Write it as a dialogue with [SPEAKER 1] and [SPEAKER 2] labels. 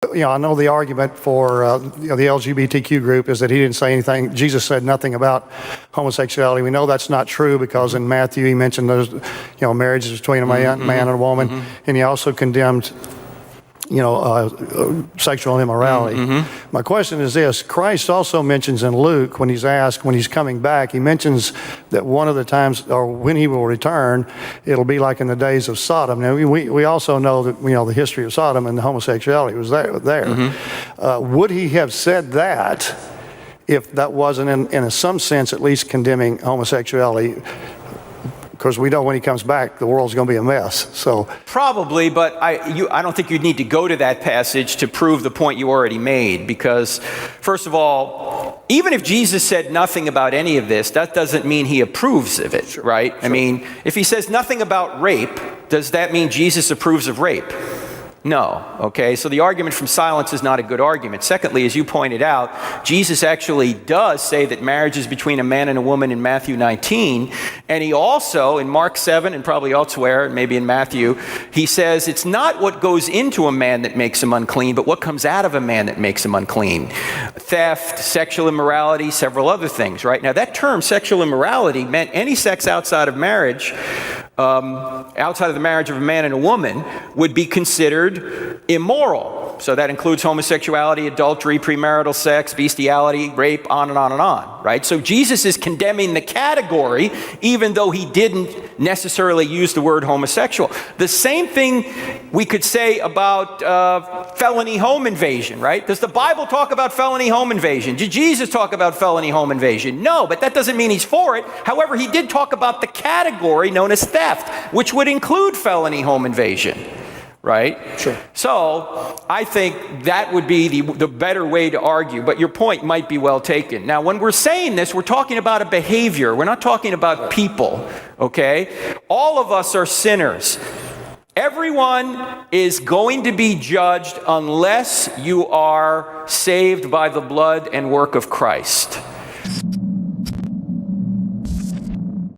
[SPEAKER 1] I know the argument for the LGBTQ group is that he didn't say anything. Jesus said nothing about homosexuality. We know that's not true because in Matthew he mentioned those, marriages between a man and a woman, and he also condemned, sexual immorality. My question is this: Christ also mentions in Luke, when he's asked, when he's coming back, he mentions that one of the times, or when he will return, it'll be like in the days of Sodom. Now, we also know that, the history of Sodom and the homosexuality was there. Would he have said that if that wasn't, in some sense, at least condemning homosexuality? Because we know when he comes back, the world's going to be a mess. So
[SPEAKER 2] probably, but I don't think you'd need to go to that passage to prove the point you already made. Because, first of all, even if Jesus said nothing about any of this, that doesn't mean he approves of it, right? Sure. I mean, if he says nothing about rape, does that mean Jesus approves of rape? No, okay? So the argument from silence is not a good argument. Secondly, as you pointed out, Jesus actually does say that marriage is between a man and a woman in Matthew 19, and he also, in Mark 7 and probably elsewhere, maybe in Matthew, he says it's not what goes into a man that makes him unclean, but what comes out of a man that makes him unclean. Theft, sexual immorality, several other things, right? Now that term, sexual immorality, meant any sex outside of marriage, outside of the marriage of a man and a woman, would be considered immoral. So that includes homosexuality, adultery, premarital sex, bestiality, rape, on and on and on, right? So Jesus is condemning the category, even though he didn't necessarily use the word homosexual. The same thing we could say about felony home invasion, right? Does the Bible talk about felony home invasion? Did Jesus talk about felony home invasion? No, but that doesn't mean he's for it. However, he did talk about the category known as theft, which would include felony home invasion. Right?
[SPEAKER 1] Sure.
[SPEAKER 2] So I think that would be the better way to argue, but your point might be well taken. Now, when we're saying this, we're talking about a behavior. We're not talking about people, okay? All of us are sinners. Everyone is going to be judged unless you are saved by the blood and work of Christ.